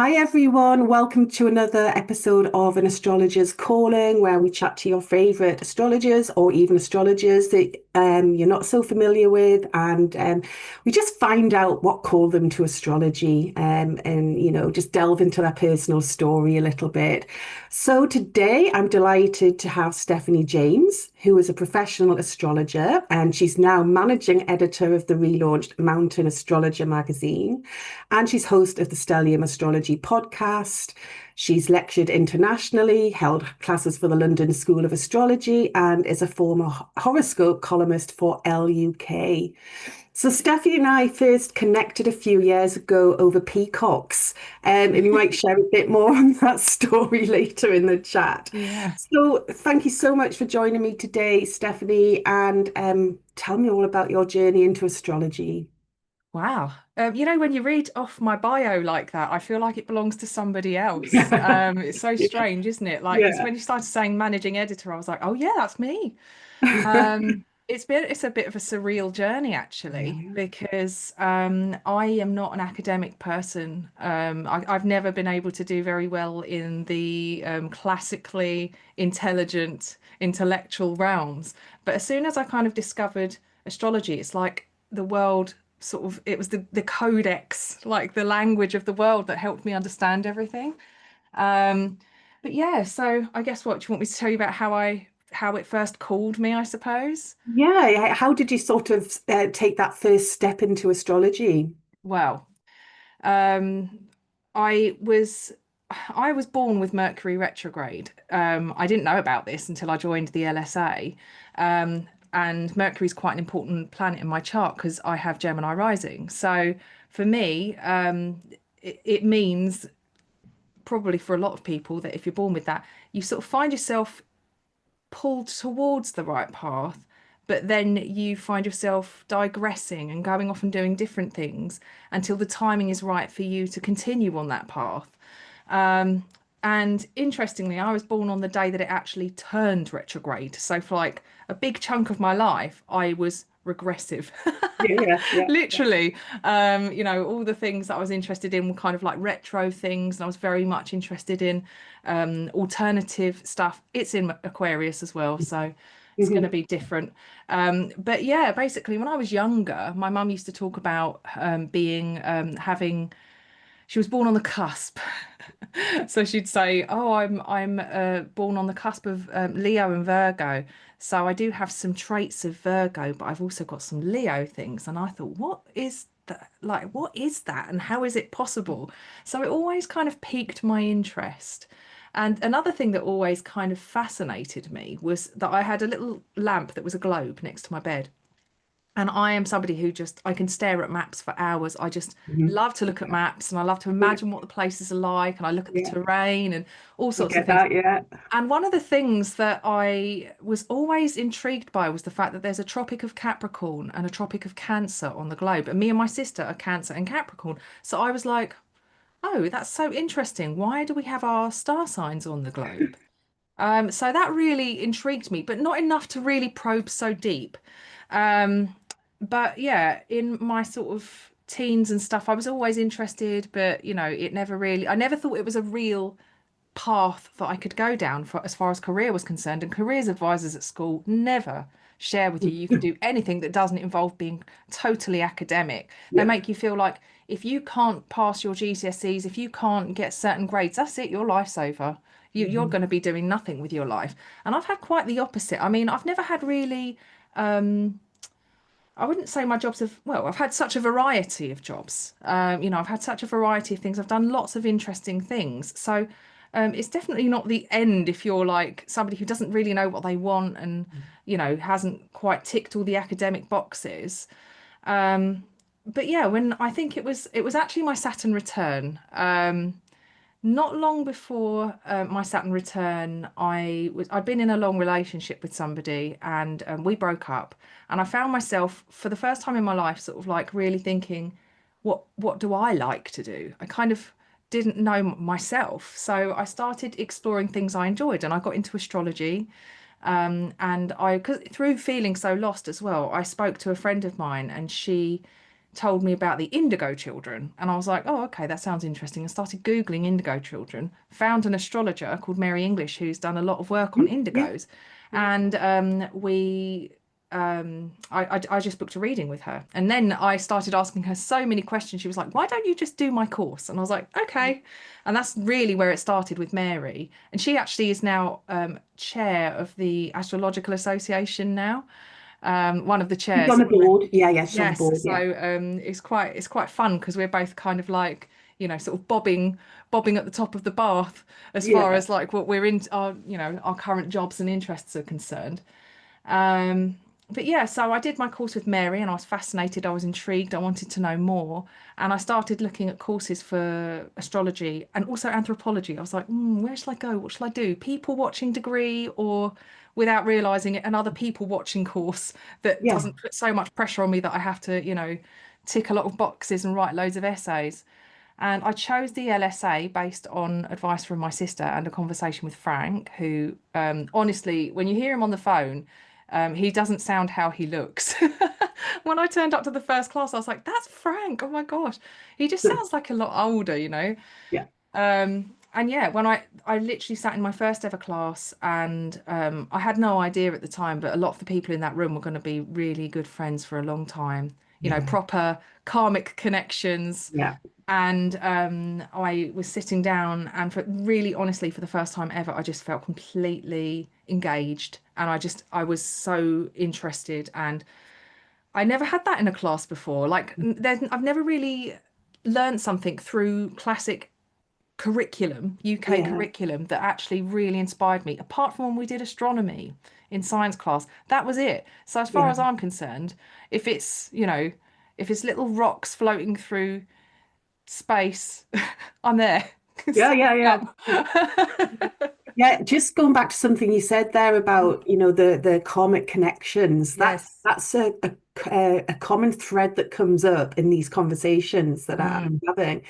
Hi everyone, welcome to another episode of An Astrologer's Calling, where we chat to your favorite astrologers or even astrologers that you're not so familiar with, and we just find out what called them to astrology, and just delve into their personal story a little bit. So today I'm delighted to have Stefanie James, who is a professional astrologer, and she's now managing editor of the relaunched Mountain Astrologer magazine. And she's host of the Stellium Astrology Podcast. She's lectured internationally, held classes for the London School of Astrology, and is a former horoscope columnist for ELLE UK. So Steffi and I first connected a few years ago over peacocks, and you might share a bit more on that story later in the chat. Yeah. So thank you so much for joining me today, Stephanie, and tell me all about your journey into astrology. Wow. When you read off my bio like that, I feel like it belongs to somebody else. It's so Yeah. strange, isn't it? Like, because Yeah. when you started saying managing editor, I was like, oh yeah, that's me. It's a bit of a surreal journey actually, Yeah. because I am not an academic person. I've never been able to do very well in the classically intelligent, intellectual realms. But as soon as I kind of discovered astrology, it's like the world sort of it was the codex, like the language of the world that helped me understand everything. Um, but yeah, so I guess what do you want me to tell you about how it first called me, I suppose? Yeah. How did you sort of take that first step into astrology? Well, um, I was I was born with Mercury retrograde. I didn't know about this until I joined the LSA. And Mercury is quite an important planet in my chart because I have Gemini rising. So for me, it means probably for a lot of people that if you're born with that, you sort of find yourself pulled towards the right path, but then you find yourself digressing and going off and doing different things until the timing is right for you to continue on that path. Um, and interestingly, I was born on the day that it actually turned retrograde. So for like a big chunk of my life, I was regressive. Yeah. Literally, all the things that I was interested in were kind of like retro things, and I was very much interested in alternative stuff. It's in Aquarius as well, so it's going to Mhm. be different. But yeah, basically, when I was younger, my mum used to talk about being having. She was born on the cusp, so she'd say, "Oh, I'm born on the cusp of Leo and Virgo." So I do have some traits of Virgo, but I've also got some Leo things. And I thought, what is that? Like, what is that? And how is it possible? So it always kind of piqued my interest. And another thing that always kind of fascinated me was that I had a little lamp that was a globe next to my bed. And I am somebody who just, I can stare at maps for hours. I just Mhm. love to look at maps and I love to imagine what the places are like. And I look at the Yeah, terrain and all I sorts of get things. that. Yeah. And one of the things that I was always intrigued by was the fact that there's a Tropic of Capricorn and a Tropic of Cancer on the globe. And me and my sister are Cancer and Capricorn. So I was like, oh, that's so interesting. Why do we have our star signs on the globe? So that really intrigued me, but not enough to really probe so deep. Um, but yeah, in my sort of teens and stuff, I was always interested, but it never really, I never thought it was a real path that I could go down for as far as career was concerned. And careers advisors at school never share with you can do anything that doesn't involve being totally academic. They Yeah. make you feel like if you can't pass your GCSEs, if you can't get certain grades, that's it, your life's over. You're Mhm. going to be doing nothing with your life. And I've had quite the opposite. I mean, I've never had really I wouldn't say my jobs have, well, I've had such a variety of jobs. I've had such a variety of things. I've done lots of interesting things. So it's definitely not the end if you're like somebody who doesn't really know what they want and, hasn't quite ticked all the academic boxes. Um, but yeah, when I think it was actually my Saturn return. Not long before my Saturn return, I'd been in a long relationship with somebody, and we broke up. And I found myself for the first time in my life, sort of like really thinking, what do I like to do? I kind of didn't know myself, so I started exploring things I enjoyed, and I got into astrology. And 'cause through feeling so lost as well, I spoke to a friend of mine, and she told me about the indigo children. And I was like, oh, okay, that sounds interesting. I started Googling indigo children, found an astrologer called Mary English who's done a lot of work on Yeah. indigos. And I just booked a reading with her. And then I started asking her so many questions. She was like, why don't you just do my course? And I was like, okay. And that's really where it started with Mary. And she actually is now chair of the Astrological Association now, one of the She's chairs. on the board. Yeah, yeah, she's on the Yes, board. so Yeah. it's quite fun because we're both kind of like, sort of bobbing at the top of the bath as far Yeah. as like what we're in our, our current jobs and interests are concerned. Um, but yeah, so I did my course with Mary and I was fascinated, I was intrigued, I wanted to know more. And I started looking at courses for astrology and also anthropology. I was like, where shall I go? What shall I do? People watching degree or without realizing it, another people watching course that Yeah. doesn't put so much pressure on me that I have to, tick a lot of boxes and write loads of essays. And I chose the LSA based on advice from my sister and a conversation with Frank, who, honestly, when you hear him on the phone, he doesn't sound how he looks. When I turned up to the first class, I was like, that's Frank. Oh my gosh. He just sounds like a lot older. Yeah. And yeah, when I literally sat in my first ever class and I had no idea at the time, but a lot of the people in that room were going to be really good friends for a long time, Yeah. proper karmic connections. Yeah. And I was sitting down, and for really honestly, for the first time ever, I just felt completely engaged, and I was so interested, and I never had that in a class before. Like, I've never really learned something through classic curriculum, UK Yeah. curriculum, that actually really inspired me. Apart from when we did astronomy in science class, that was it. So as far Yeah. as I'm concerned, if it's, if it's little rocks floating through space, I'm there. Yeah. Sign Yeah. me Yeah. up. Yeah, just going back to something you said there about, the karmic connections. Yes. That's a common thread that comes up in these conversations that I'm Mm. having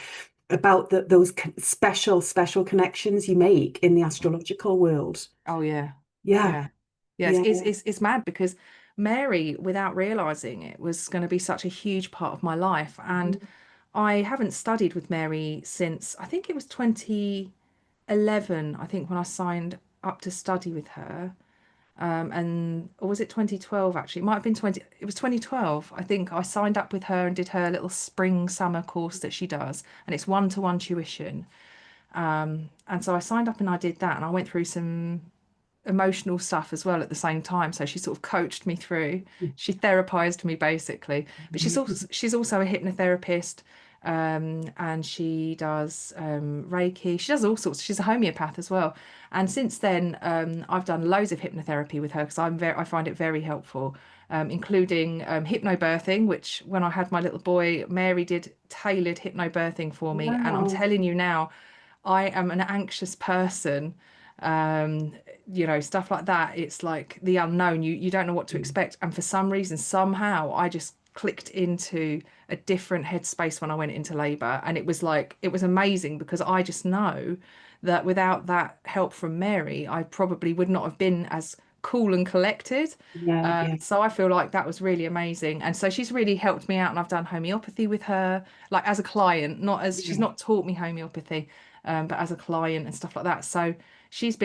about those special connections you make in the astrological world. Oh yeah. Yeah, Yeah. Yes, yeah, it's mad because Mary, without realizing it, was going to be such a huge part of my life. And mhm, I haven't studied with Mary since I think it was 2011, I think, when I signed up to study with her. And or was it 2012 actually? It might have been 20, it was 2012. I think I signed up with her and did her little spring summer course that she does, and it's one-to-one tuition. And so I signed up and I did that, and I went through some emotional stuff as well at the same time. So she sort of coached me through. She therapized me basically. But she's also a hypnotherapist, and she does Reiki. She does all sorts. She's a homeopath as well. And since then, I've done loads of hypnotherapy with her because I find it very helpful. Including hypnobirthing, which when I had my little boy, Mary did tailored hypnobirthing for me. And I'm wow. telling you now, I am an anxious person. Um, stuff like that. It's like the unknown. You don't know what to expect. And for some reason, somehow, I just clicked into a different headspace when I went into labor. And it was amazing because I just know that without that help from Mary, I probably would not have been as cool and collected. Yeah, yeah, So I feel like that was really amazing. And so she's really helped me out, and I've done homeopathy with her, like as a client, not as she's yeah. not taught me homeopathy, but as a client and stuff like that. So she's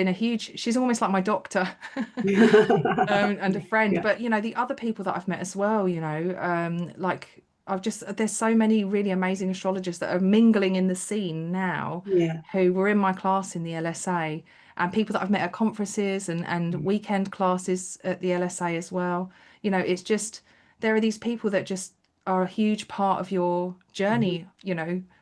almost like my doctor, and a friend. Yeah, But the other people that I've met as well, like there's so many really amazing astrologers that are mingling in the scene now yeah, who were in my class in the LSA, and people that I've met at conferences and weekend classes at the LSA as well. It's just there are these people that just are a huge part of your mhm, journey,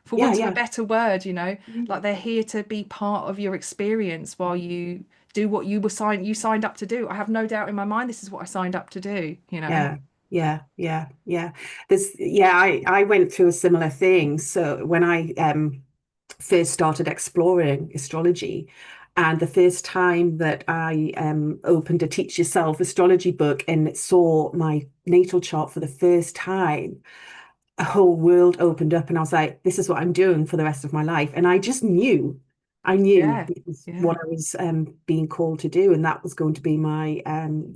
for yeah, want of a yeah. better word, Mm. like they're here to be part of your experience while you do what you signed up to do. I have no doubt in my mind this is what I signed up to do. Yeah, yeah, yeah, yeah. I went through a similar thing. So when I first started exploring astrology, and the first time that I opened a Teach Yourself astrology book and saw my natal chart for the first time, a whole world opened up, and I was like, this is what I'm doing for the rest of my life. And I knew Yeah, this was yeah. what I was being called to do, and that was going to be my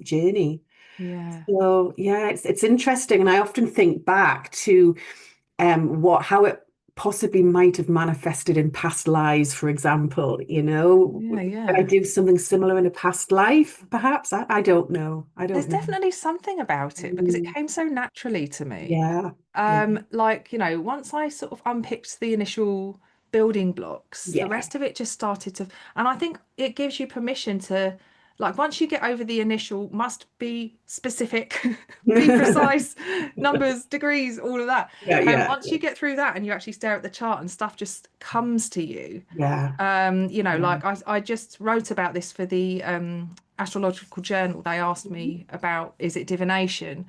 journey. Yeah. So yeah, it's interesting, and I often think back to what how it possibly might have manifested in past lives, for example. Yeah, Did I yeah. do something similar in a past life? Perhaps I don't know. I There's don't know. definitely something about it because it Mm, came so naturally to me. yeah, yeah, Like, once I sort of unpicked the initial building blocks, the yeah, rest of it just started to, and I think it gives you permission to, like, once you get over the initial must be specific, be precise, numbers, degrees, all of that. yeah, yeah, Once you get through that and you actually stare at the chart and stuff just comes to you. yeah, yeah, Like I just wrote about this for the astrological journal. They asked me about, is it divination?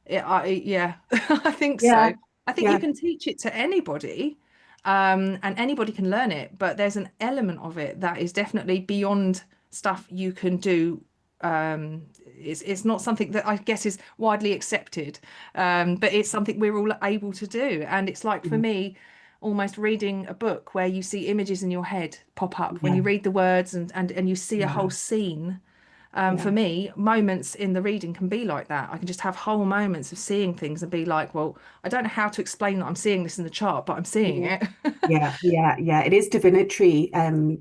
Yeah, I think yeah, so. I think you yeah, can teach it to anybody, and anybody can learn it, but there's an element of it that is definitely beyond stuff you can do. It's not something that I guess is widely accepted, but it's something we're all able to do. And it's like for yeah, me, almost reading a book where you see images in your head pop up when yeah, you read the words and you see a whole yeah, scene. For yeah. me, moments in the reading can be like that. I can just have whole moments of seeing things and be like, well, I don't know how to explain that I'm seeing this in the chart, but I'm seeing Yeah. it. Yeah, yeah, yeah. It is divinatory,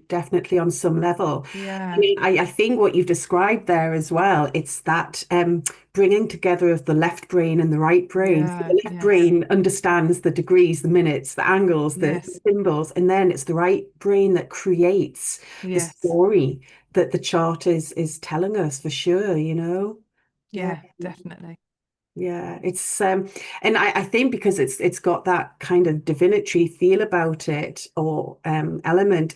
definitely on some level. I Yeah, mean, I think what you've described there as well, it's that bringing together of the left brain and the right brain. So yeah, the left yes, brain understands the degrees, the minutes, the angles, the yes, symbols, and then it's the right brain that creates the yes, story that the chart is telling us for sure. Yeah. yeah, definitely. Yeah, it's and I think because it's got that kind of divinatory feel about it or element,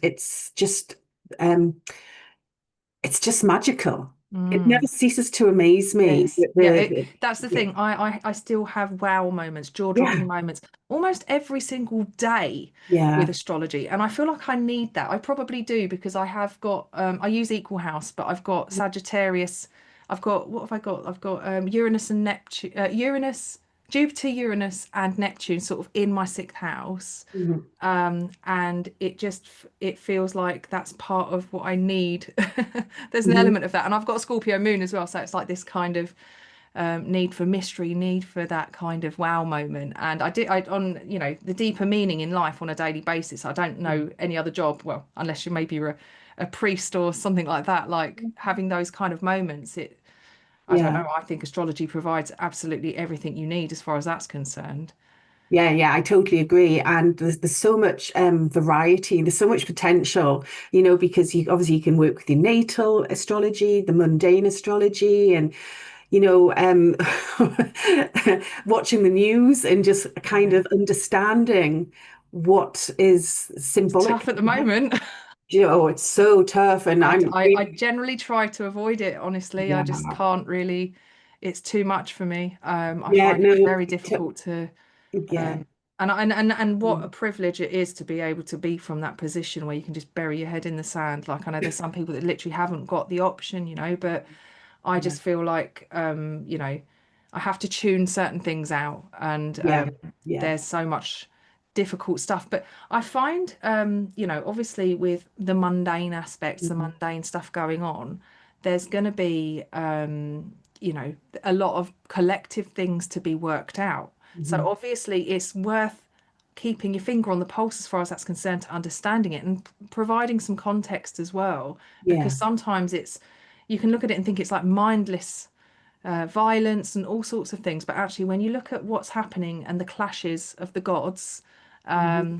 um it's just magical. It never Mm. ceases to amaze me. Yes. Yeah, that's the Yeah, thing. I still have wow moments, jaw-dropping yeah, moments almost every single day with yeah, astrology. And I feel like I need that. I probably do because I have got I use equal house, but I've got Sagittarius. I've got what have I got? I've got Uranus and Neptune, Uranus, Jupiter, Uranus, and Neptune sort of in my sixth house. mhm, And it feels like that's part of what I need. There's an mhm, element of that, and I've got a Scorpio moon as well, so it's like this kind of need for mystery, need for that kind of wow moment. And I on the deeper meaning in life on a daily basis. I don't know any other job, well, unless you maybe you're a priest or something like that. Like having those kind of moments, I don't yeah. know. I think astrology provides absolutely everything you need as far as that's concerned. Yeah, yeah, I totally agree. And there's so much variety, there's so much potential, because you obviously you can work with your natal astrology, the mundane astrology, and you know, um, watching the news and just kind Yeah. of understanding what is It's tough symbolic. at the moment. It's so tough, and I'm I really, generally try to avoid it, honestly. I yeah, just can't really, it's too much for me. I yeah, find it no, very difficult to, yeah, and what a mm, privilege it is to be able to be from that position where you can just bury your head in the sand. Like I know there's some people that literally haven't got the option, but I yeah, just feel like, I have to tune certain things out, and yeah, yeah, there's so much difficult stuff. But I find, obviously with the mundane aspects, the mhm, mundane stuff going on, there's going to be, a lot of collective things to be worked out. So mhm, obviously, it's worth keeping your finger on the pulse as far as that's concerned to understanding it and providing some context as well, because yeah, sometimes you can look at it and think it's like mindless violence and all sorts of things. But actually, when you look at what's happening and the clashes of the gods, mhm,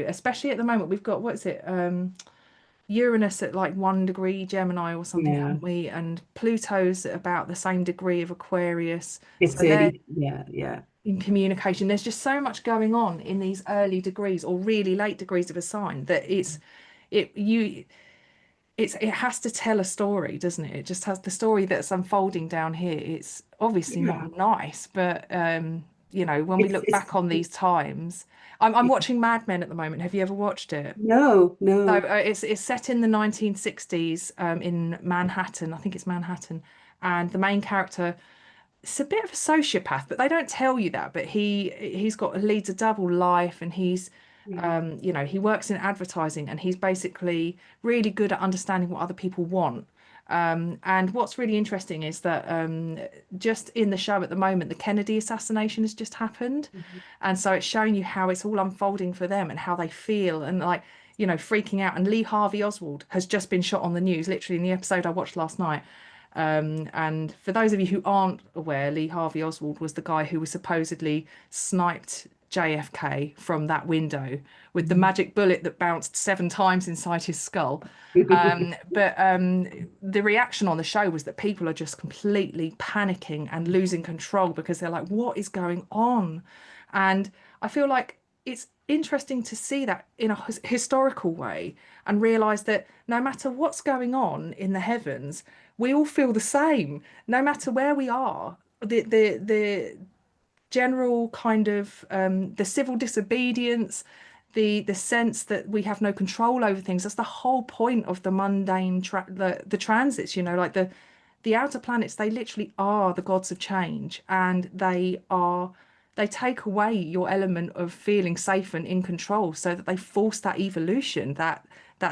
especially at the moment, we've got, what is it? Uranus at like 1 degree Gemini or something, yeah. haven't we? And Pluto's at about the same degree of Aquarius. It's So they're early, yeah, yeah, in communication. There's just so much going on in these early degrees or really late degrees of a sign that it you it has to tell a story, doesn't it? It just has the story that's unfolding down here. It's obviously yeah. not nice, but when we look It's back on these times, I'm watching Mad Men at the moment. Have you ever watched it? no, So no, it's set in the 1960s in Manhattan. I think it's Manhattan, and the main character is a bit of a sociopath, but they don't tell you that. But he's got leads a double life, and yeah, he works in advertising, and he's basically really good at understanding what other people want. And what's really interesting is that just in the show at the moment, the Kennedy assassination has just happened. Mhm. And so it's showing you how it's all unfolding for them and how they feel and like, freaking out. And Lee Harvey Oswald has just been shot on the news, literally in the episode I watched last night. And for those of you who aren't aware, Lee Harvey Oswald was the guy who was supposedly sniped JFK from that window with the Mhm. magic bullet that bounced 7 times inside his skull. But the reaction on the show was that people are just completely panicking and losing control because they're like, what is going on? And I feel like it's interesting to see that in a historical way and realize that no matter what's going on in the heavens, we all feel the same, no matter where we are. The general kind of the civil disobedience, the sense that we have no control over things. That's the whole point of the mundane the transits, like the outer planets, they literally are the gods of change, and they take away your element of feeling safe and in control so that they force that evolution, that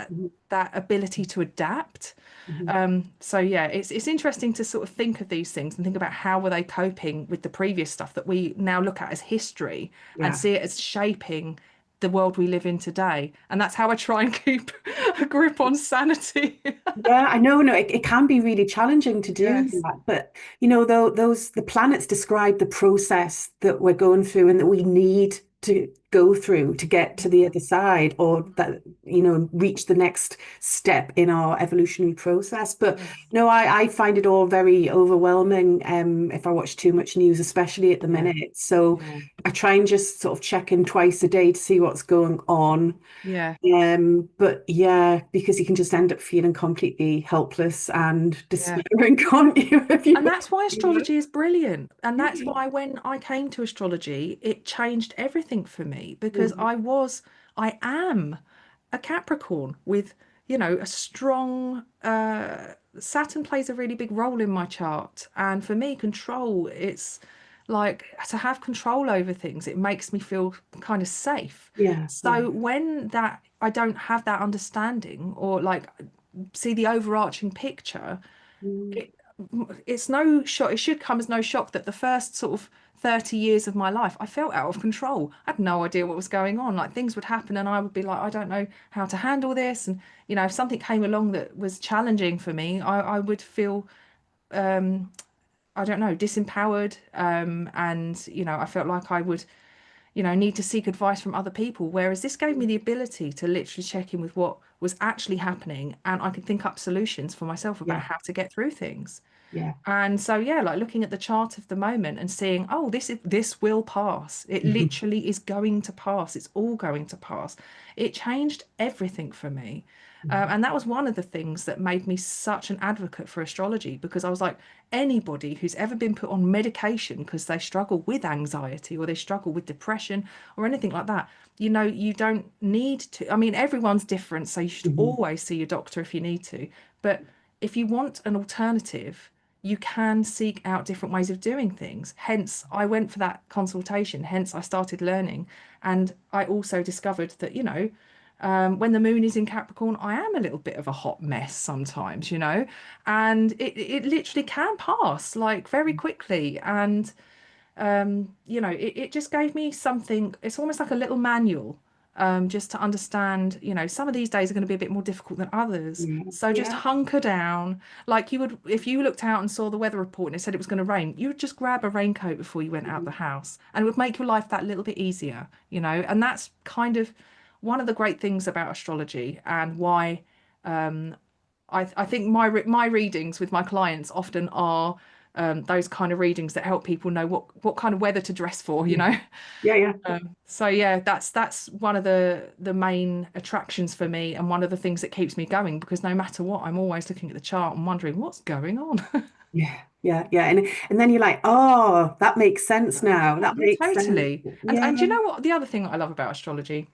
Mhm. that ability to adapt. Mhm. So yeah, it's interesting to sort of think of these things and think about how were they coping with the previous stuff that we now look at as history and Yeah. see it as shaping the world we live in today. And that's how I try and keep a grip on sanity. Yeah, I know. No, it can be really challenging to do Yes. that. But though those the planets describe the process that we're going through and that we need to go through to get to the other side, or that, reach the next step in our evolutionary process. But Yes. no, I find it all very overwhelming, if I watch too much news, especially at the Yeah. minute. So Yeah. I try and just sort of check in twice a day to see what's going on. Yeah. But yeah, because you can just end up feeling completely helpless and Yeah. despairing, can't you? If And you, that's why astrology is brilliant. And yeah, that's why when I came to astrology, it changed everything for me because mhm, I am a Capricorn with, a strong Saturn plays a really big role in my chart. And for me, control, it's like to have control over things, it makes me feel kind of safe. yeah, yeah, So when that I don't have that understanding or like see the overarching picture, mm, it, it's no shock. It should come as no shock that the first sort of 30 years of my life, I felt out of control. I had no idea what was going on. Like things would happen and I would be like, I don't know how to handle this. And, if something came along that was challenging for me, I would feel, I don't know, disempowered. And, I felt like I would need to seek advice from other people. Whereas this gave me the ability to literally check in with what was actually happening and I could think up solutions for myself about yeah, how to get through things. yeah, And so yeah, like looking at the chart of the moment and seeing, oh, this will pass. It mhm, literally is going to pass. It's all going to pass. It changed everything for me. mhm, And that was one of the things that made me such an advocate for astrology because I was like, anybody who's ever been put on medication because they struggle with anxiety or they struggle with depression or anything like that, you don't need to. I mean, everyone's different, so you should mhm, always see your doctor if you need to. But if you want an alternative, you can seek out different ways of doing things. Hence, I went for that consultation. Hence, I started learning. And I also discovered that, when the moon is in Capricorn, I am a little bit of a hot mess sometimes, and it literally can pass like very quickly. And it just gave me something. It's almost like a little manual, just to understand, some of these days are going to be a bit more difficult than others. yeah, So just yeah, hunker down. Like you would, if you looked out and saw the weather report and it said it was going to rain, you would just grab a raincoat before you went out mhm, the house, and it would make your life that little bit easier, And that's kind of one of the great things about astrology and why I think my readings with my clients often are those kind of readings that help people know what kind of weather to dress for, yeah, yeah, yeah. So yeah, that's one of the main attractions for me and one of the things that keeps me going because no matter what, I'm always looking at the chart and wondering what's going on. Yeah, yeah, yeah. And then you're like, oh, that makes sense now. That Yeah, makes sense. totally. Yeah. And do you know what? The other thing that I love about astrology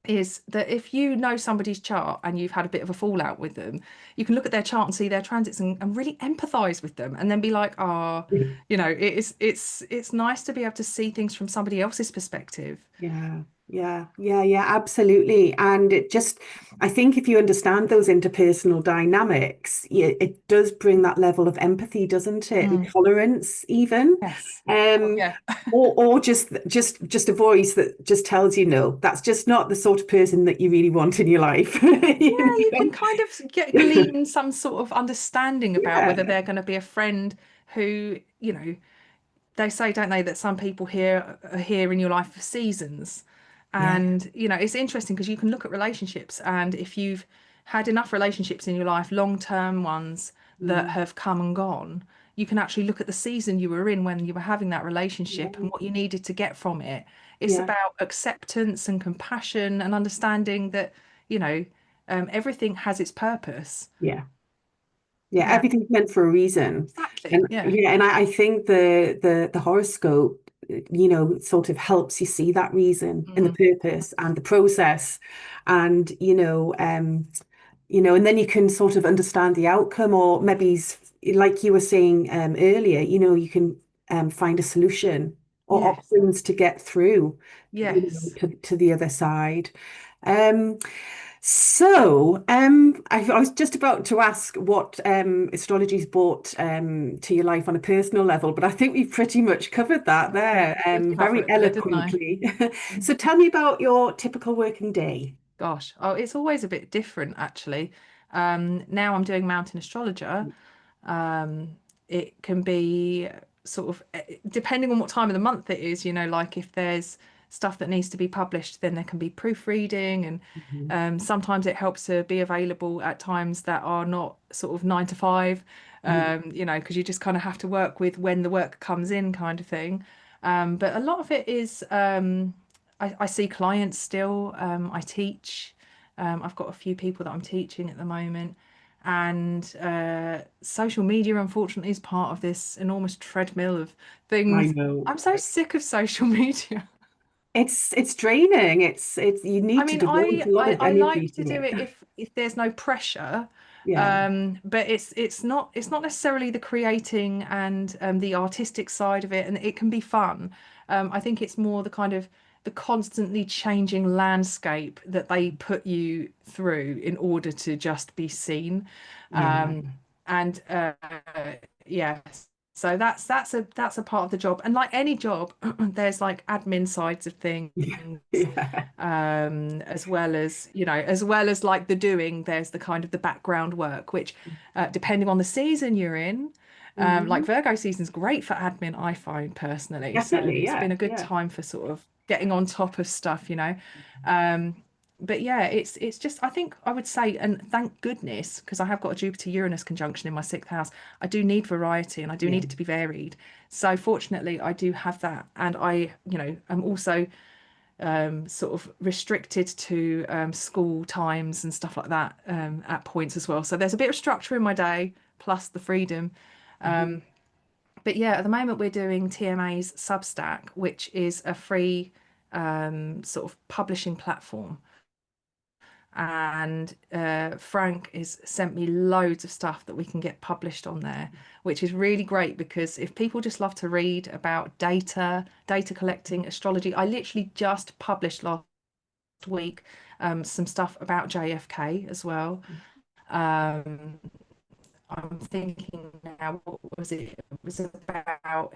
is that if you know somebody's chart and you've had a bit of a fallout with them, you can look at their chart and see their transits and really empathize with them and then be like, ah, it's nice to be able to see things from somebody else's perspective. Yeah, yeah, absolutely. And it just, I think if you understand those interpersonal dynamics, yeah, it does bring that level of empathy, doesn't it? And Mm, tolerance even. yes. Oh, Um, yeah. or just a voice that just tells you no, that's just not the sort of person that you really want in your life. Yeah, you can You kind of get know? glean some sort of understanding about whether Yeah, they're going to be a friend who, they say, don't they, that some people here are here in your life for seasons. yeah, And, it's interesting because you can look at relationships, and if you've had enough relationships in your life, long-term ones that mm, have come and gone, you can actually look at the season you were in when you were having that relationship yeah, and what you needed to get from it. It's yeah, about acceptance and compassion and understanding that, you know, everything has its purpose. yeah. Yeah, Yeah, everything's meant for a reason. exactly. And Yeah. yeah, and I think the horoscope, sort of helps you see that reason and the Mm. purpose and the process. And, and then you can sort of understand the outcome, or maybe like you were saying earlier, you can find a solution or Yes. options to get through, Yes. to the other side. Um, I was just about to ask what astrology's brought to your life on a personal level, but I think we've pretty much covered that Yeah, there I did cover very it there, didn't I? eloquently. So tell me about your typical working day. Gosh, oh, it's always a bit different actually. Now I'm doing Mountain Astrologer. Um, it can be sort of depending on what time of the month it is, like if there's stuff that needs to be published, then there can be proofreading, and Mhm. sometimes it helps to be available at times that are not sort of 9 to 5, Mhm. because you just kind of have to work with when the work comes in, kind of thing. But a lot of it is I see clients still. I teach. I've got a few people that I'm teaching at the moment. And social media, unfortunately, is part of this enormous treadmill of I things. know. I'm so sick of social media. It's draining. It's you I need to mean, devote I, a lot I of I energy like to to do it. it if there's no pressure, Yeah. but it's not necessarily the creating and the artistic side of it, and it can be fun. I think it's more the kind of the constantly changing landscape that they put you through in order to just be seen, Yeah. and yeah. So that's a part of the job, and like any job, there's like admin sides of things, Yeah. as well as like the doing, there's the kind of the background work, which depending on the season you're in, like Mhm. Virgo season's great for admin, I find personally. So Definitely. it's been Yeah. a good Yeah. time for sort of getting on top of stuff. Um, but yeah, it's just I think I would say, and thank goodness, because I have got a Jupiter Uranus conjunction in my sixth house. I do need variety and I do Yeah. need it to be varied. So fortunately, I do have that, and I, am also sort of restricted to school times and stuff like that at points as well. So there's a bit of structure in my day plus the freedom. Mhm. But yeah, at the moment we're doing TMA's Substack, which is a free sort of publishing platform. And Frank has sent me loads of stuff that we can get published on there, which is really great because if people just love to read about data collecting, astrology, I literally just published last week some stuff about JFK as well. Um, I'm thinking now, what was it? It was about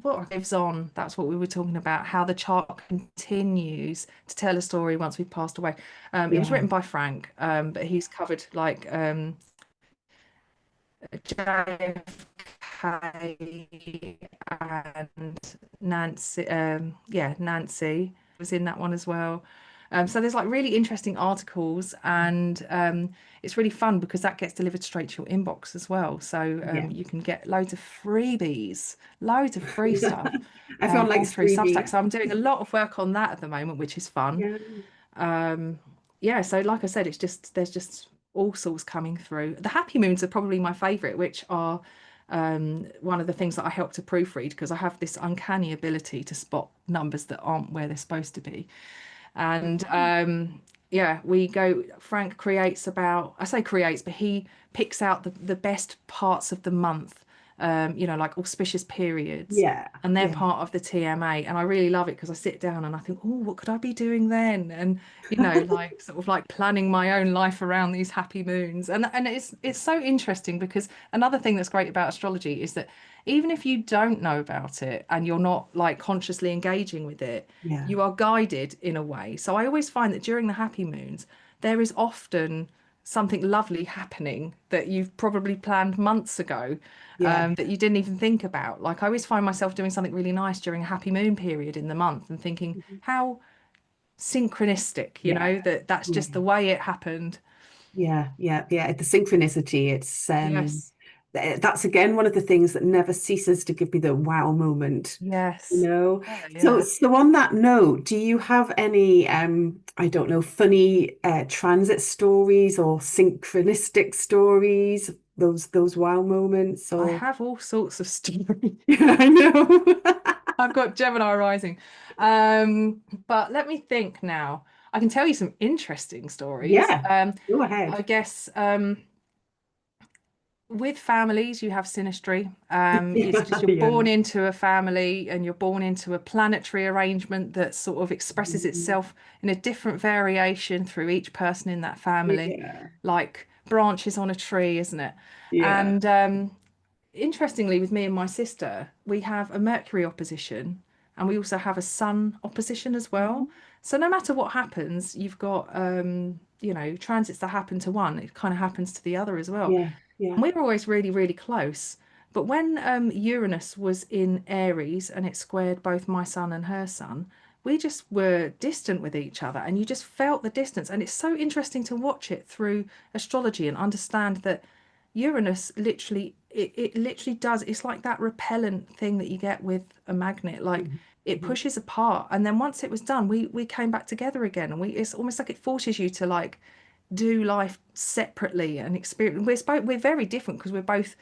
what lives on. That's what we were talking about, how the chart continues to tell a story once we've passed away. It was Yeah. written by Frank, but he's covered like JFK and Nancy. Yeah, Nancy was in that one as well. So there's like really interesting articles, and it's really fun because that gets delivered straight to your inbox as well. So Yeah. you can get loads of freebies, loads of free stuff, Everyone all likes through Substack. freebies. So I'm doing a lot of work on that at the moment, which is fun. Yeah. Um, yeah, so like I said, there's just all sorts coming through. The happy moons are probably my favorite, which are one of the things that I help to proofread because I have this uncanny ability to spot numbers that aren't where they're supposed to be. And yeah, Frank creates about, I say creates, but he picks out the best parts of the month like auspicious periods. Yeah. And they're Yeah. part of the TMA. And I really love it because I sit down and I think, oh, what could I be doing then? And, like sort of like planning my own life around these happy moons. And it's so interesting because another thing that's great about astrology is that even if you don't know about it and you're not like consciously engaging with it, Yeah. you are guided in a way. So I always find that during the happy moons, there is often something lovely happening that you've probably planned months ago, Yeah. that you didn't even think about. Like I always find myself doing something really nice during a happy moon period in the month and thinking, Mhm. how synchronistic, Yeah. that that's Yeah. just the way it happened. Yeah. Yeah. Yeah. The synchronicity, it's Yes. that's again one of the things that never ceases to give me the wow moment. You Yes. know, Yeah, so yeah. so on that note, do you have any I don't know, funny transit stories or synchronistic stories, those wow moments I or have all sorts of stories. I know. I've got Gemini rising. Um, but let me think now. I can tell you some interesting stories. Yeah, go ahead. I guess with families, you have synastry. It's just you're born Yeah. into a family and you're born into a planetary arrangement that sort of expresses Mm, itself in a different variation through each person in that family, yeah. like branches on a tree, isn't it? Yeah. And interestingly, with me and my sister, we have a Mercury opposition and we also have a Sun opposition as Mhm. well. So no matter what happens, you've got transits that happen to one, it kind of happens to the other as well. Yeah. And Yeah. we were always really, really close. But when Uranus was in Aries and it squared both my sun and her sun, we just were distant with each other and you just felt the distance. And it's so interesting to watch it through astrology and understand that Uranus literally it literally does, it's like that repellent thing that you get with a magnet. Like Mhm. it Mhm. pushes apart. And then once it was done, we came back together again. And we it's almost like it forces you to like do life separately and experience. We're very different because we're both,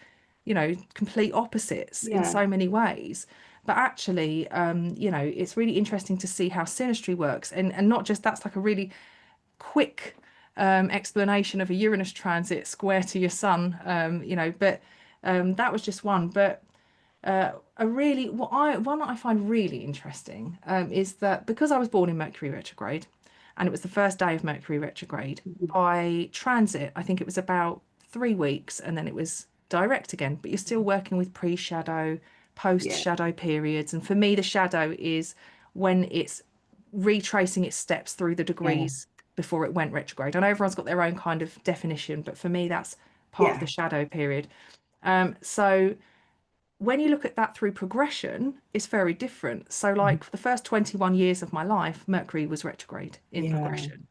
complete opposites in Yeah. so many ways. But actually, it's really interesting to see how synastry works, and not just that's like a really quick explanation of a Uranus transit square to your sun, but that was just one. But a really what I one that I find really interesting is that because I was born in Mercury retrograde, and it was the first day of Mercury retrograde Mhm. by transit, I think it was about 3 weeks, and then it was direct again. But you're still working with pre-shadow, Yeah. post-shadow periods, and for me, the shadow is when it's retracing its steps through the Yeah. degrees before it went retrograde. I know everyone's got their own kind of definition, but for me, that's part of the Yeah. shadow period. So when you look at that through progression, it's very different. So, Mhm. like for the first 21 years of my life, Mercury was retrograde in Yeah. progression.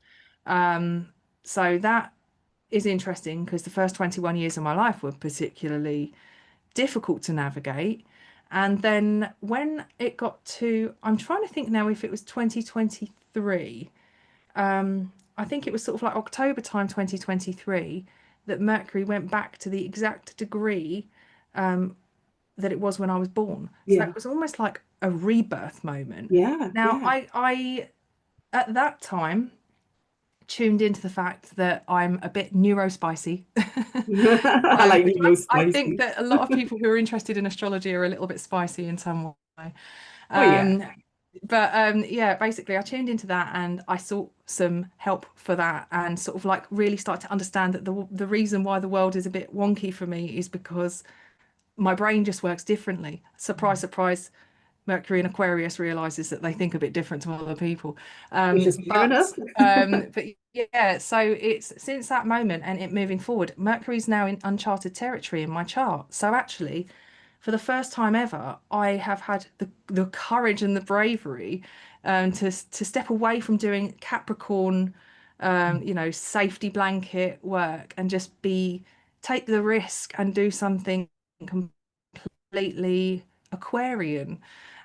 Um, so that is interesting because the first 21 years of my life were particularly difficult to navigate. And then when it got to, I'm trying to think now if it was 2023, I think it was sort of like October time 2023 that Mercury went back to the exact degree that it was when I was born. So Yeah. it was almost like a rebirth moment. Yeah. Now, Yeah. I at that time tuned into the fact that I'm a bit neurospicy. I like Which Nemo I think spicy. that a lot of people who are interested in astrology are a little bit spicy in some way. Oh yeah. Um, but yeah, basically, I tuned into that and I sought some help for that, and sort of like really start to understand that the reason why the world is a bit wonky for me is because my brain just works differently. Surprise, surprise. Mercury in Aquarius realizes that they think a bit different to other people. Which is fair enough. But yeah, so it's since that moment and it moving forward, Mercury's now in uncharted territory in my chart. So actually, for the first time ever, I have had the courage and the bravery to step away from doing Capricorn, safety blanket work and just take the risk and do something completely Aquarian.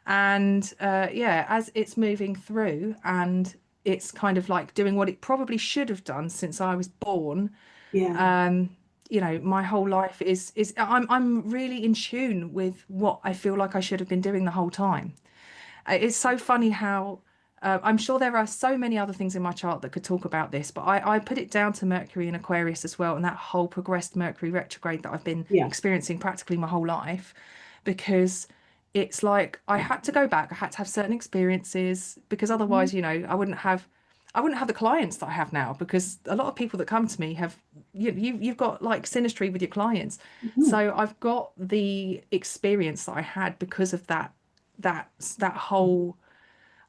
And yeah, as it's moving through and it's kind of like doing what it probably should have done since I was born. Yeah. Um, my whole life is I'm really in tune with what I feel like I should have been doing the whole time. It's so funny how I'm sure there are so many other things in my chart that could talk about this, but I put it down to Mercury in Aquarius as well, and that whole progressed Mercury retrograde that I've been Yeah. experiencing practically my whole life, because it's like I had to go back, I had to have certain experiences, because Mhm. otherwise, I wouldn't have the clients that I have now, because a lot of people that come to me have you've got like synastry with your clients. Mhm. So I've got the experience that I had because of that that whole,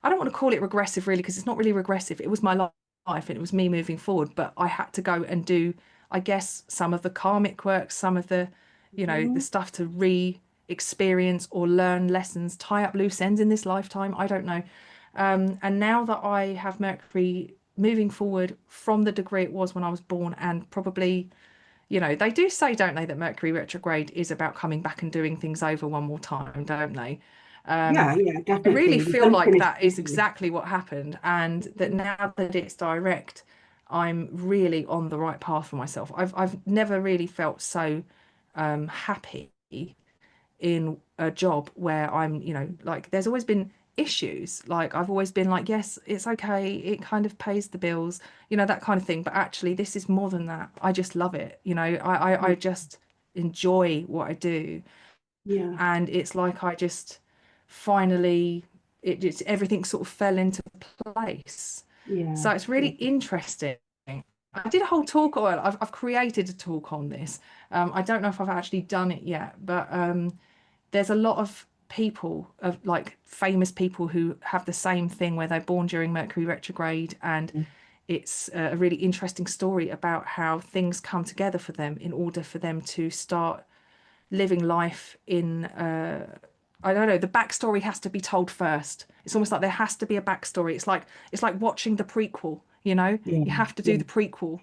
I don't want to call it regressive really, because it's not really regressive. It was my life and it was me moving forward, but I had to go and do, I guess, some of the karmic work, some of the, the Mhm. stuff to re-experience or learn lessons, tie up loose ends in this lifetime. I don't know. And now that I have Mercury moving forward from the degree it was when I was born, and probably, they do say, don't they, that Mercury retrograde is about coming back and doing things over one more time, don't they? Yeah, yeah, I really definitely. There's feel like unfinished that is business. exactly what happened, and that now that it's direct, I'm really on the right path for myself. I've never really felt so happy in a job where I'm, like there's always been issues. Like I've always been like, yes, it's okay, it kind of pays the bills, that kind of thing. But actually, this is more than that. I just love it. I just enjoy what I do, Yeah, and it's like I just finally everything sort of fell into place. yeah, So it's really yeah. interesting. I did a whole talk on, I've created a talk on this. I don't know if I've actually done it yet, but there's a lot of people, of like famous people, who have the same thing where they're born during Mercury retrograde, and it's a really interesting story about how things come together for them in order for them to start living life in I don't know, the backstory has to be told first. It's almost like there has to be a backstory. It's like watching the prequel, Yeah, you have to do yeah, the prequel.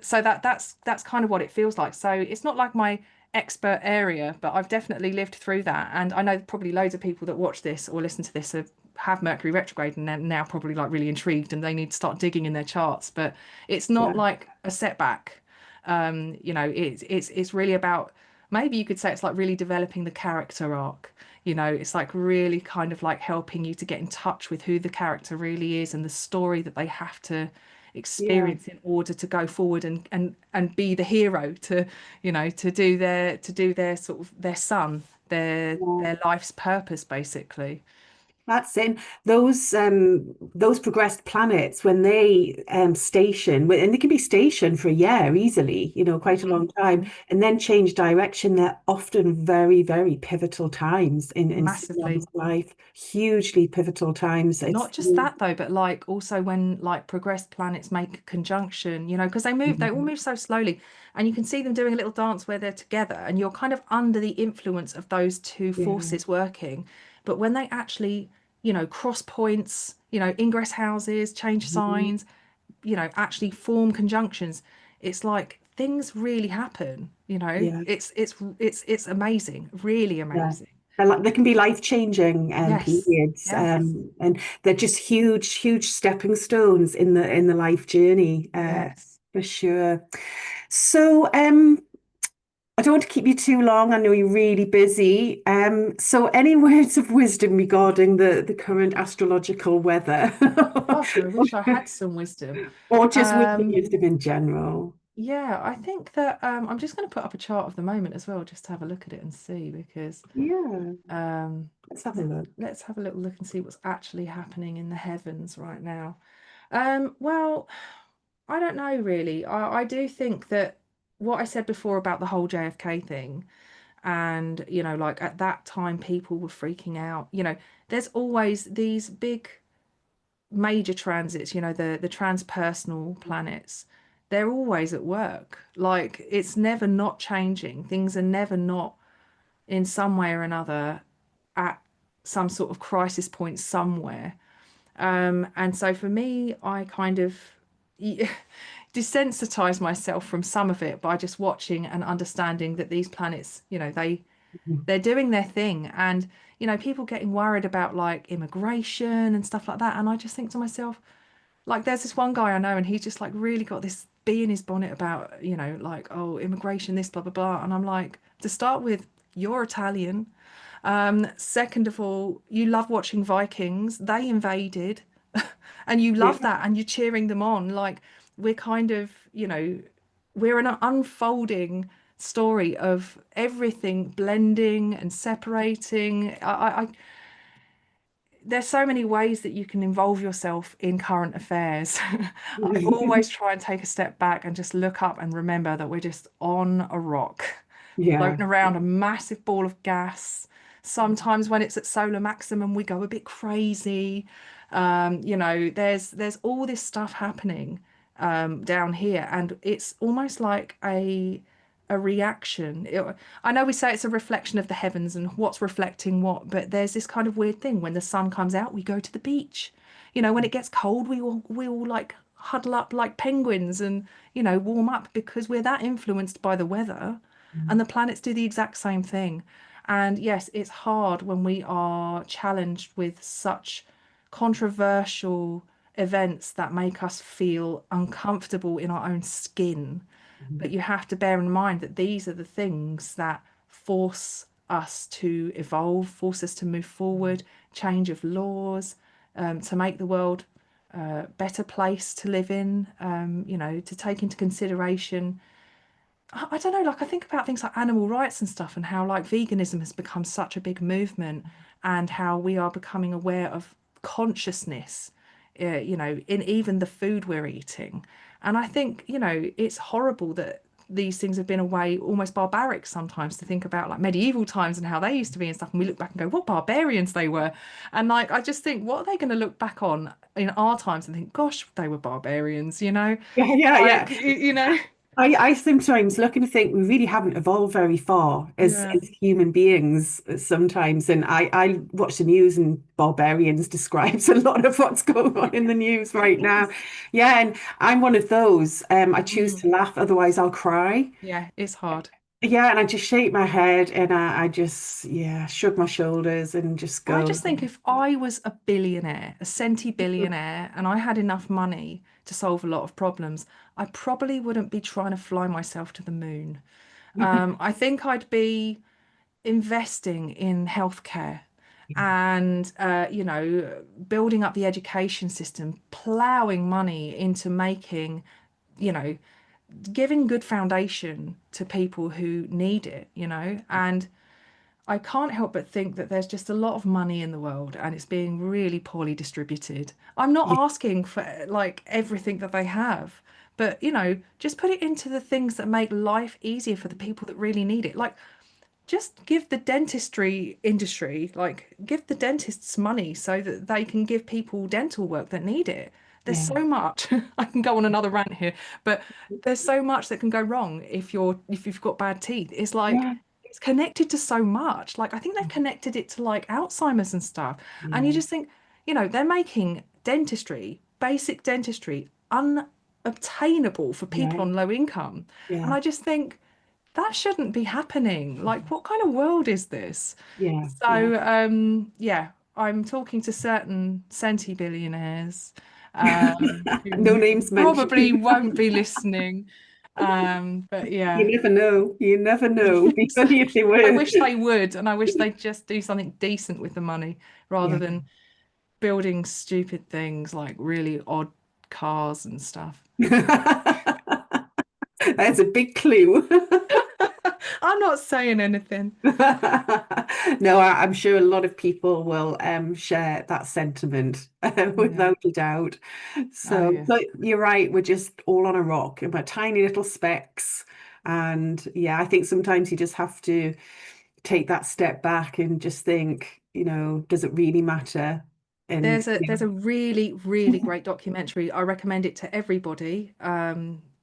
So that's kind of what it feels like. So it's not like my expert area, but I've definitely lived through that, and I know probably loads of people that watch this or listen to this have Mercury retrograde, and they're now probably like really intrigued and they need to start digging in their charts. But it's not yeah, like a setback. It's really about, maybe you could say it's like really developing the character arc. It's like really kind of like helping you to get in touch with who the character really is and the story that they have to yeah, experience in order to go forward and be the hero to, to do their sort of their sun, their yeah. their life's purpose, basically. That's it. Those progressed planets, when they station, and they can be stationed for a year easily, quite a long time, Mhm. and then change direction. They're often very, very pivotal times in Massively. someone's life. Hugely pivotal times. Not just that though, but like also when like progressed planets make a conjunction, because they all move so slowly, and you can see them doing a little dance where they're together, and you're kind of under the influence of those two Yeah, forces working. But when they actually, cross points, ingress houses, change mhm, signs, actually form conjunctions, it's like things really happen, yeah, it's amazing, really yeah. amazing. They can be life-changing Yes, periods, yes, and they're just huge, huge stepping stones in the life journey, yes. for sure. So, I don't want to keep you too long. I know you're really busy. So any words of wisdom regarding the current astrological weather? Gosh, I wish I had some wisdom. Or just Um, wisdom in general? yeah, I think that I'm just going to put up a chart of the moment as well, just to have a look at it and see, because Yeah, um, let's have a look. let's have a little look and see what's actually happening in the heavens right now. Well, I don't know really. I do think that what I said before about the whole JFK thing, and like at that time people were freaking out. There's always these big major transits, the transpersonal planets, they're always at work. Like it's never not changing. Things are never not in some way or another at some sort of crisis point somewhere. And so for me, I kind of desensitize myself from some of it by just watching and understanding that these planets, they're doing their thing. And people getting worried about like immigration and stuff like that, and I just think to myself, like there's this one guy I know, and he's just like really got this bee in his bonnet about, like, oh, immigration, this, blah blah blah. And I'm like, to start with, you're Italian. Second of all, you love watching Vikings. They invaded, and you Yeah. love that, and you're cheering them on. Like we're kind of, we're an unfolding story of everything blending and separating. There's so many ways that you can involve yourself in current affairs. I always try and take a step back and just look up and remember that we're just on a rock, Yeah. floating around a massive ball of gas. Sometimes when it's at solar maximum, we go a bit crazy. There's all this stuff happening down here, and it's almost like a reaction. I know we say it's a reflection of the heavens and what's reflecting what, but there's this kind of weird thing when the sun comes out, we go to the beach. When it gets cold, we all like huddle up like penguins and warm up because we're that influenced by the weather, and the planets do the exact same thing. And yes, it's hard when we are challenged with such controversial events that make us feel uncomfortable in our own skin. But you have to bear in mind that these are the things that force us to evolve, force us to move forward, change of laws, to make the world a better place to live in, to take into consideration. I don't know, like I think about things like animal rights and stuff and how like veganism has become such a big movement and how we are becoming aware of consciousness, in even the food we're eating. And I think, it's horrible that these things have been a way almost barbaric sometimes to think about like medieval times and how they used to be and stuff. And we look back and go, what barbarians they were. And like, I just think, what are they going to look back on in our times and think, gosh, they were barbarians, Yeah, yeah, like, yeah. you know? I sometimes look and think we really haven't evolved very far Yeah. as human beings sometimes. And I watch the news and barbarians describes a lot of what's going on in the news right now. Yeah, and I'm one of those. I choose Mm. to laugh, otherwise I'll cry. Yeah, it's hard. Yeah, and I just shake my head and I just, yeah, shrug my shoulders and just I go, just think if I was a billionaire, a centi-billionaire, and I had enough money to solve a lot of problems, I probably wouldn't be trying to fly myself to the moon. I think I'd be investing in healthcare and, building up the education system, plowing money into making, you know, giving good foundation to people who need it, and I can't help but think that there's just a lot of money in the world and it's being really poorly distributed. I'm not yeah, asking for like everything that they have, but just put it into the things that make life easier for the people that really need it. Like just give the dentistry industry, like give the dentists money so that they can give people dental work that need it. There's yeah, so much. I can go on another rant here, but there's so much that can go wrong if you've got bad teeth. It's like yeah, it's connected to so much. Like I think they've connected it to like Alzheimer's and stuff. And you yeah, just think, they're making dentistry, basic dentistry, unobtainable for people yeah, on low income. And yeah, I just think that shouldn't be happening. Like, what kind of world is this? yeah, yeah. So, yeah, I'm talking to certain centi-billionaires No who names probably mentioned. won't be listening. But You yeah, never know. You never know. It'd be funny if they I were. wish they would, and I wish they'd just do something decent with the money rather Yeah. than building stupid things like really odd cars and stuff. That's a big clue. I'm not saying anything. No, I'm sure a lot of people will share that sentiment Yeah. without a doubt. Oh, So, yeah. but you're right, we're just all on a rock and we're tiny little specks. And yeah, I think sometimes you just have to take that step back and just think, does it really matter? And There's a really, really great documentary. I recommend it to everybody.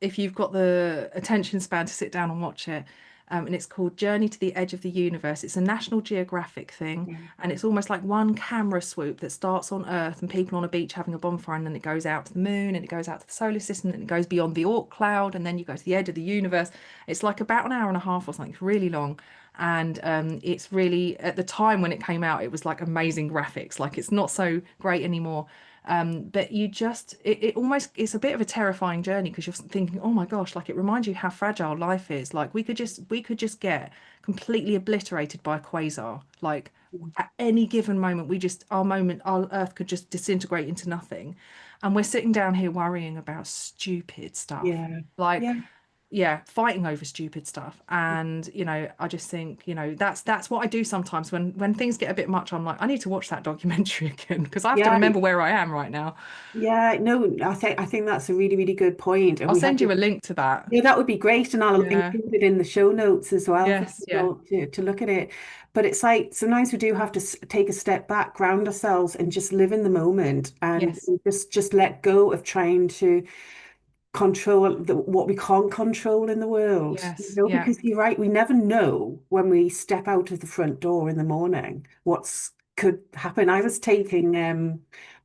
If you've got the attention span to sit down and watch it. And it's called Journey to the Edge of the Universe. It's a National Geographic thing, yeah, and it's almost like one camera swoop that starts on Earth and people on a beach having a bonfire, and then it goes out to the moon, and it goes out to the solar system, and it goes beyond the Oort cloud, and then you go to the edge of the universe. It's like about an hour and a half or something. It's really long, and it's really at the time when it came out, it was like amazing graphics. Like it's not so great anymore. But it almost, it's a bit of a terrifying journey because you're thinking, oh my gosh, like it reminds you how fragile life is. Like we could just get completely obliterated by a quasar. Like at any given moment, our Earth could just disintegrate into nothing. And we're sitting down here worrying about stupid stuff. Yeah. Like, Yeah. yeah, fighting over stupid stuff. And, I just think, that's what I do sometimes when things get a bit much. I'm like, I need to watch that documentary again because I have to Yeah. remember where I am right now. Yeah. No, I think that's a really, really good point. And I'll we have send you a link to that. yeah, that would be great. And I'll Yeah. include it in the show notes as well for Yes. Yeah. people to look at it. But it's like sometimes we do have to take a step back, ground ourselves, and just live in the moment and Yes. just let go of trying to control what we can't control in the world, Yes. Yeah. because you're right, we never know when we step out of the front door in the morning what's could happen. I was taking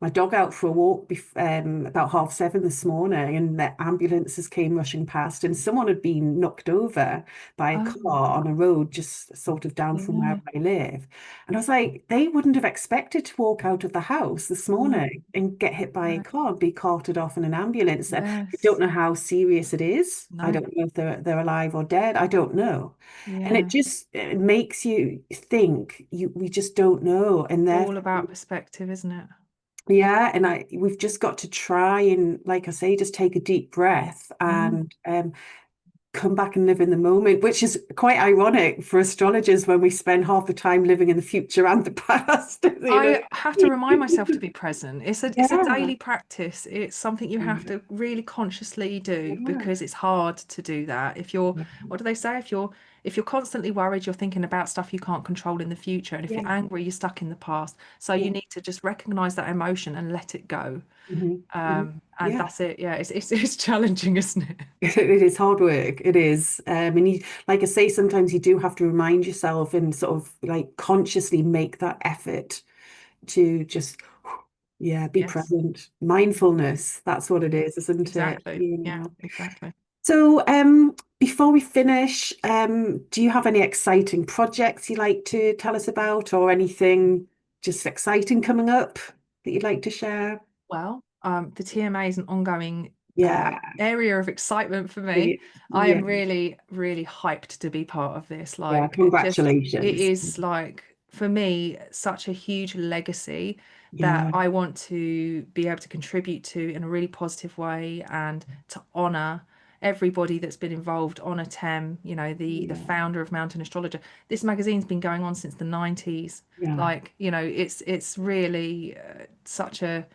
my dog out for a walk about 7:30 this morning, and the ambulances came rushing past, and someone had been knocked over by a Oh, car on a road just sort of down from where yeah. I live. And I was like, they wouldn't have expected to walk out of the house this Mm, morning and get hit by a no. car and be carted off in an ambulance. I don't Yes. know how serious it is. I No. don't know if they're alive or dead. I don't know. And it Yeah. just it makes you think we just don't know. And therefore, All about perspective, isn't it? yeah, and we've just got to try and, like I say, just take a deep breath Mm. and come back and live in the moment, which is quite ironic for astrologers when we spend half the time living in the future and the past, you know. I have to remind myself to be present. It's a Yeah. daily practice. It's something you have to really consciously do Yeah. because it's hard to do that. If you're, what do they say? If you're constantly worried, you're thinking about stuff you can't control in the future. And if Yeah. you're angry, you're stuck in the past. So you Yeah. need to just recognize that emotion and let it go. Hmm. Hmm. And Yeah. that's it. Yeah, it's challenging, isn't it? It is hard work. It is. And like I say, sometimes you do have to remind yourself and sort of like consciously make that effort to just, yeah, be Yes, present. Mindfulness, that's what it is, isn't it? exactly. You Yeah, know. exactly. So, before we finish, do you have any exciting projects you'd like to tell us about, or anything just exciting coming up that you'd like to share? Well, the TMA is an ongoing Yeah, area of excitement for me. brilliant. I Yeah, am really, really hyped to be part of this. yeah. Like, it Congratulations. is like for me such a huge legacy that Yeah, I want to be able to contribute to in a really positive way and to honor everybody that's been involved, honor Tem, the yeah, founder of Mountain Astrologer. This magazine's been going on since the 90s. yeah. Like, it's really such a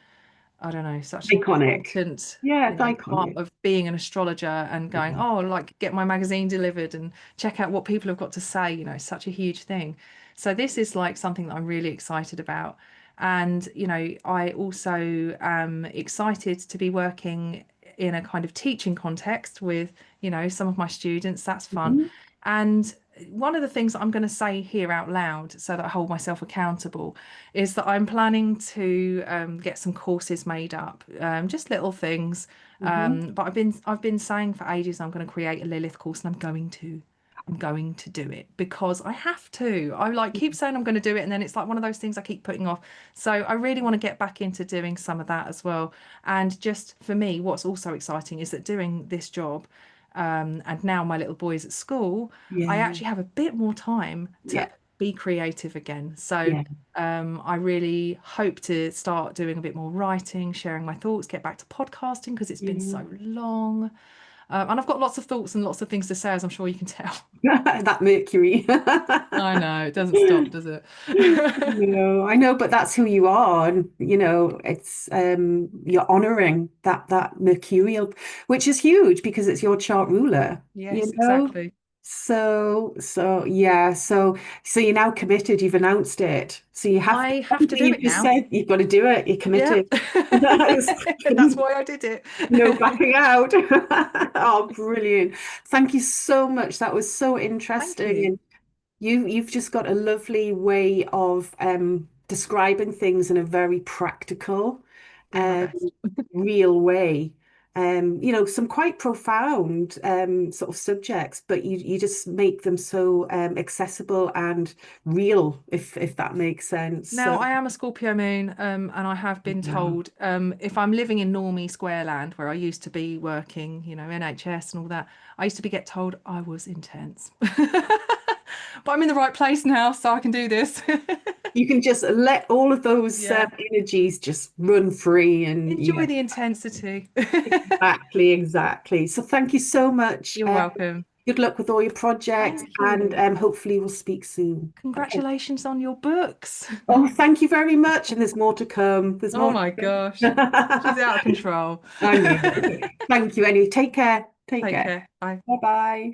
I don't know, such an Iconic. important, Yeah, it's part iconic. of being an astrologer and going, Yeah. oh, like get my magazine delivered and check out what people have got to say, it's such a huge thing. So this is like something that I'm really excited about. And, I also am excited to be working in a kind of teaching context with, some of my students. That's fun. Mhm. And one of the things that I'm going to say here out loud so that I hold myself accountable is that I'm planning to get some courses made up, just little things. Mhm. But I've been saying for ages I'm going to create a Lilith course, and I'm going to do it because I have to. I like keep saying I'm going to do it, and then it's like one of those things I keep putting off. So I really want to get back into doing some of that as well. And just for me, what's also exciting is that doing this job, and now my little boy is at school, I Yeah, actually have a bit more time to yeah, be creative again. So yeah, I really hope to start doing a bit more writing, sharing my thoughts, get back to podcasting because it's been yeah. so long. And I've got lots of thoughts and lots of things to say, as I'm sure you can tell. That Mercury. I know, it doesn't stop, does it? No, I know, but that's who you are, and it's you're honoring that Mercurial, which is huge because it's your chart ruler, Yes, know. exactly. So yeah, so you're now committed. You've announced it, so you have I have to everything do you've it just now. said. You've got to do it. You're Yeah. committed. That's That's why I did no it. backing out. Oh, brilliant! Thank you so much. That was so Thank interesting, you. and you've just got a lovely way of describing things in a very practical, Do my um, best. real way. some quite profound sort of subjects, but you just make them so accessible and real, if that makes sense. Now, So, I am a Scorpio moon, and I have been yeah. told, if I'm living in normie square land where I used to be working, NHS and all that, I used to be get told I was intense. But I'm in the right place now, so I can do this. You can just let all of those Yeah. energies just run free, and Enjoy the intensity. exactly. So thank you so much. You're welcome. Good luck with all your projects, Thank and you. hopefully we'll speak soon. Okay. Congratulations on your books. Oh, thank you very much. And there's more to come. There's Oh more to my come. gosh. She's out of control. I know. Okay. Thank you. Anyway, take care. Take Take care. care. Bye. Bye bye.